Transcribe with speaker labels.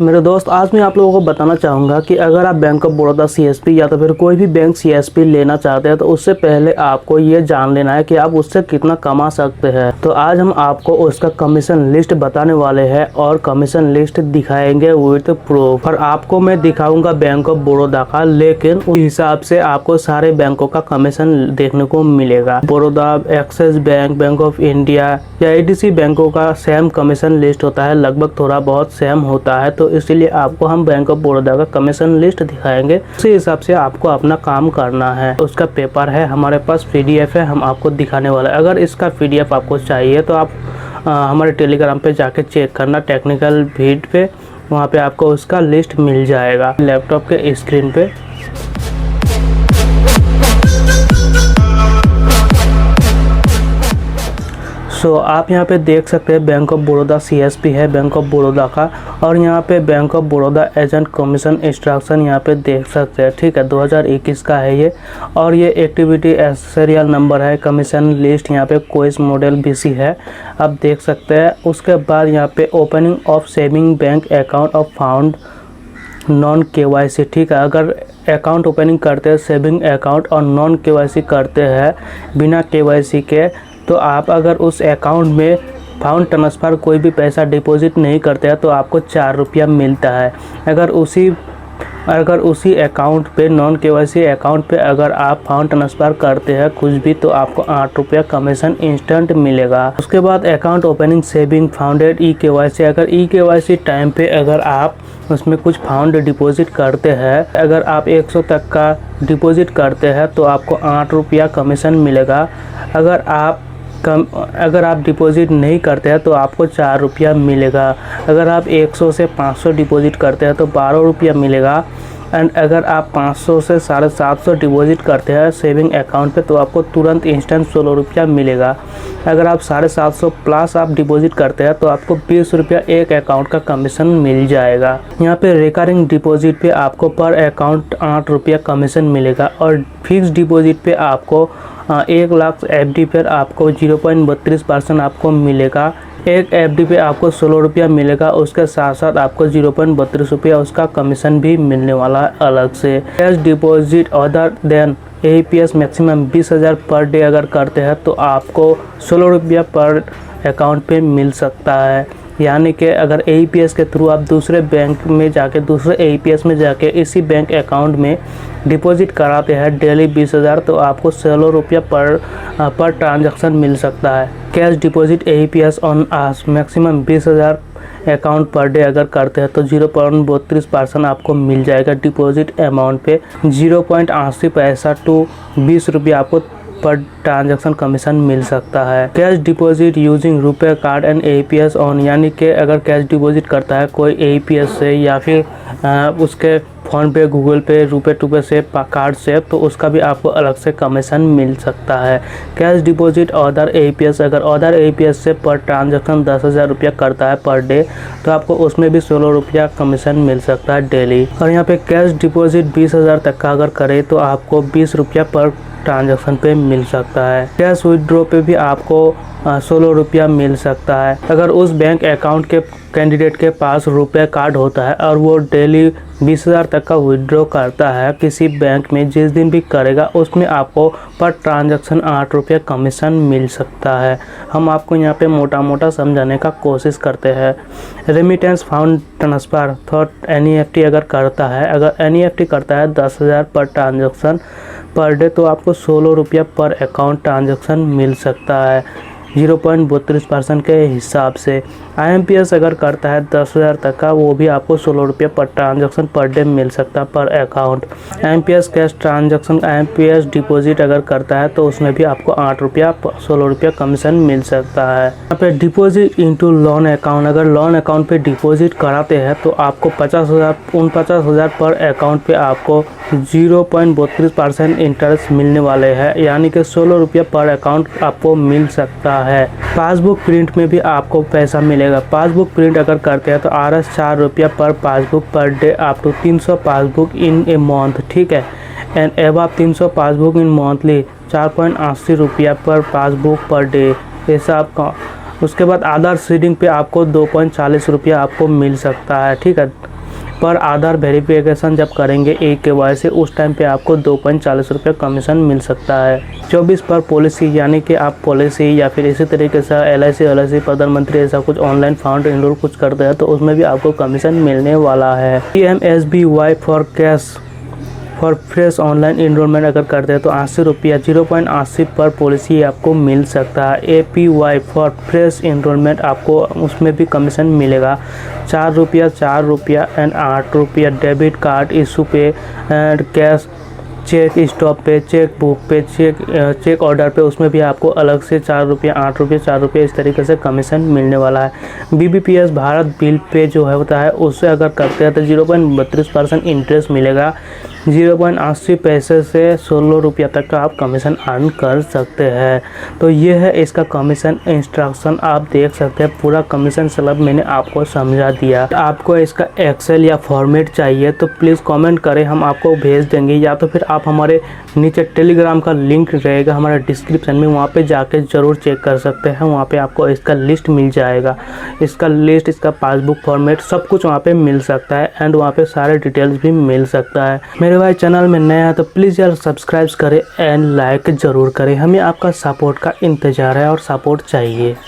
Speaker 1: मेरे दोस्त, आज मैं आप लोगों को बताना चाहूँगा कि अगर आप बैंक ऑफ बड़ौदा सीएसपी या तो फिर कोई भी बैंक सीएसपी लेना चाहते हैं तो उससे पहले आपको ये जान लेना है कि आप उससे कितना कमा सकते हैं। तो आज हम आपको उसका कमीशन लिस्ट बताने वाले हैं और कमीशन लिस्ट दिखाएंगे विद प्रूफ। और आपको मैं दिखाऊंगा बैंक ऑफ बड़ौदा का, लेकिन उस हिसाब से आपको सारे बैंकों का कमीशन देखने को मिलेगा। Baroda, axis bank, bank of India या एडीसी बैंकों का सेम कमीशन लिस्ट होता है, लगभग थोड़ा बहुत सेम होता है। तो इसलिए आपको हम बैंक ऑफ बड़ौदा का कमीशन लिस्ट दिखाएंगे, उसी हिसाब से आपको अपना काम करना है। उसका पेपर है हमारे पास, पीडीएफ है, हम आपको दिखाने वाला है। अगर इसका पीडीएफ आपको चाहिए तो आप हमारे टेलीग्राम पे जाके चेक करना, टेक्निकल भीड पे, वहाँ पे आपको उसका लिस्ट मिल जाएगा लैपटॉप के स्क्रीन पे। सो आप यहाँ पे देख सकते हैं बैंक ऑफ बड़ौदा सीएसपी है बैंक ऑफ बड़ौदा का, और यहाँ पे bank of Baroda agent commission instruction यहाँ पे देख सकते हैं। ठीक है, 2021 का है ये, और ये एक्टिविटी सीरियल नंबर है, कमीशन लिस्ट यहाँ पे क्विज मॉडल बीसी है, आप देख सकते हैं। उसके बाद यहाँ पे opening of saving bank account of found non KYC. ठीक है, अगर अकाउंट ओपनिंग करते हैं सेविंग अकाउंट और नॉन केवाईसी करते हैं बिना केवाईसी के, तो आप अगर उस अकाउंट में फाउंड ट्रांसफ़र कोई भी पैसा डिपॉजिट नहीं करते हैं तो आपको 4 रुपया मिलता है। अगर उसी अकाउंट पे, नॉन केवाईसी अकाउंट पे अगर आप फाउंड ट्रांसफ़र करते हैं कुछ भी, तो आपको 8 रुपया कमीशन इंस्टेंट मिलेगा। उसके बाद account opening saving founded e KYC, अगर ई केवाईसी टाइम पे अगर आप उसमें कुछ फाउंड डिपॉजिट करते हैं, अगर आप 100 तक का डिपॉजिट करते हैं तो आपको 8 रुपया कमीशन मिलेगा। अगर आप डिपॉजिट नहीं करते हैं तो आपको 4 रुपया मिलेगा। अगर आप 100 से 500 डिपॉजिट करते हैं तो 12 रुपया मिलेगा। एंड अगर आप 500 से 750 डिपॉजिट करते हैं सेविंग अकाउंट पे तो आपको तुरंत इंस्टेंट 16 रुपया मिलेगा। अगर आप 750 प्लस आप डिपॉजिट करते हैं तो आपको 20 रुपया एक अकाउंट का कमीशन मिल जाएगा। यहाँ पे रिकरिंग डिपॉजिट पे आपको पर अकाउंट 8 रुपया कमीशन मिलेगा, और फिक्स डिपॉजिट पे आपको 1 लाख एफडी पर आपको 0.32% आपको मिलेगा। एक एफडी पे आपको 16 रुपया मिलेगा, उसके साथ साथ आपको 0.32 रुपया उसका कमीशन भी मिलने वाला है अलग से। Cash deposit other than AEPS maximum 20,000 पर डे अगर करते हैं तो आपको 16 रुपया पर अकाउंट पे मिल सकता है। यानी कि अगर एईपीएस के थ्रू आप दूसरे बैंक में जाके, दूसरे एईपीएस में जाके इसी बैंक अकाउंट में डिपॉजिट कराते हैं डेली 20,000, तो आपको 16 रुपया पर ट्रांजैक्शन मिल सकता है। Cash deposit AEPS on us maximum 20,000 account per day अगर करते हैं तो 0.32% आपको मिल जाएगा डिपॉजिट अमाउंट पे। 0.80 पैसा टू 20 रुपया आपको पर ट्रांजैक्शन कमीशन मिल सकता है। कैश डिपॉजिट यूजिंग रुपए कार्ड एंड एईपीएस ऑन, यानी कि अगर कैश डिपॉजिट करता है कोई एईपीएस से या फिर उसके फ़ोन पे, गूगल पे, रुपए टूपे से, कार्ड से, तो उसका भी आपको अलग से कमीशन मिल सकता है। कैश डिपॉजिट अदर एईपीएस, अगर अदर एईपीएस से पर ट्रांजैक्शन 10,000 रुपया करता है पर डे तो आपको उसमें भी 16 रुपया कमीशन मिल सकता है डेली। और यहाँ पे कैश डिपॉजिट 20,000 तक का अगर करे तो आपको 20 रुपया पर ट्रांजैक्शन पे मिल सकता है। कैश विड्रॉ पे भी आपको 16 रुपया मिल सकता है। अगर उस बैंक अकाउंट के कैंडिडेट के पास रुपए कार्ड होता है और वो डेली 20,000 तक का विड्रॉ करता है किसी बैंक में, जिस दिन भी करेगा उसमें आपको पर ट्रांजैक्शन 8 रुपया कमीशन मिल सकता है। हम आपको यहाँ पे मोटा मोटा समझाने का कोशिश करते हैं। Remittance found transfer thought NEFT अगर करता है, अगर एनईएफटी करता है 10,000 पर ट्रांजैक्शन पर डे तो आपको 16 रुपया पर अकाउंट ट्रांजैक्शन मिल सकता है 0.32% के हिसाब से। आईएमपीएस अगर करता है 10,000 तक का, वो भी आपको 16 रुपया पर ट्रांजैक्शन पर डे मिल सकता है पर account. IMPS cash transaction, IMPS deposit अगर करता है तो उसमें भी आपको 8 रुपया 16 रुपया कमीशन मिल सकता है। यहाँ पे डिपॉजिट इनटू लोन अकाउंट, अगर लोन अकाउंट पे डिपॉजिट कराते हैं तो आपको 49,000 पर अकाउंट पे आपको 0.32% इंटरेस्ट मिलने वाले हैं, यानी कि 16 रुपया पर अकाउंट आपको मिल सकता है। पासबुक प्रिंट में भी आपको पैसा मिलेगा। पासबुक प्रिंट अगर करते हैं तो RS 4 रुपया per passbook per day up to 300 passbook in a month. ठीक है, and above 300 passbook in monthly 4.80 रुपया पर पासबुक पर डे। ऐसा आपका उसके बाद आधार सीडिंग पे आपको 2.40 रुपया आपको मिल सकता है, ठीक है। पर आधार वेरिफिकेशन जब करेंगे eKYC उस टाइम पे आपको 2.40 रुपये कमीशन मिल सकता है। 24 पर पॉलिसी, यानी कि आप पॉलिसी या फिर इसी तरीके से LIC प्रधानमंत्री ऐसा कुछ ऑनलाइन फंड इनरोल कुछ करते हैं तो उसमें भी आपको कमीशन मिलने वाला है। PMSBY for fresh online enrolment अगर करते हैं तो 80 रुपया 0.80 पर पॉलिसी आपको मिल सकता है। APY फॉर फ्रेश इनरोलमेंट आपको उसमें भी कमीशन मिलेगा 4 रुपया एंड 8 रुपया। डेबिट कार्ड इशू पे एंड कैश चेक स्टॉप पे, चेक बुक पे, चेक ऑर्डर पे, उसमें भी आपको अलग से 4 रुपया 8 रुपया 4 रुपये इस तरीके से कमीशन मिलने वाला है। BBPS भारत बिल पे जो है होता है उससे अगर करते हैं तो 0.32% इंटरेस्ट मिलेगा। 0.80 पैसे से 16 रुपया तक का आप कमीशन अर्न कर सकते हैं। तो ये है इसका कमीशन इंस्ट्रक्शन, आप देख सकते हैं पूरा कमीशन स्लैब मैंने आपको समझा दिया। आपको इसका एक्सेल या फॉर्मेट चाहिए तो प्लीज़ कमेंट करें, हम आपको भेज देंगे, या तो फिर आप हमारे नीचे टेलीग्राम का लिंक रहेगा हमारे डिस्क्रिप्शन में, वहाँ पे जाके ज़रूर चेक कर सकते हैं। वहाँ पे आपको इसका लिस्ट मिल जाएगा, इसका लिस्ट, इसका पासबुक फॉर्मेट सब कुछ वहाँ पे मिल सकता है एंड वहाँ पे सारे डिटेल्स भी मिल सकता है। मेरे भाई चैनल में नया है तो प्लीज़ यार सब्सक्राइब करें एंड लाइक ज़रूर करें। हमें आपका सपोर्ट का इंतज़ार है और सपोर्ट चाहिए।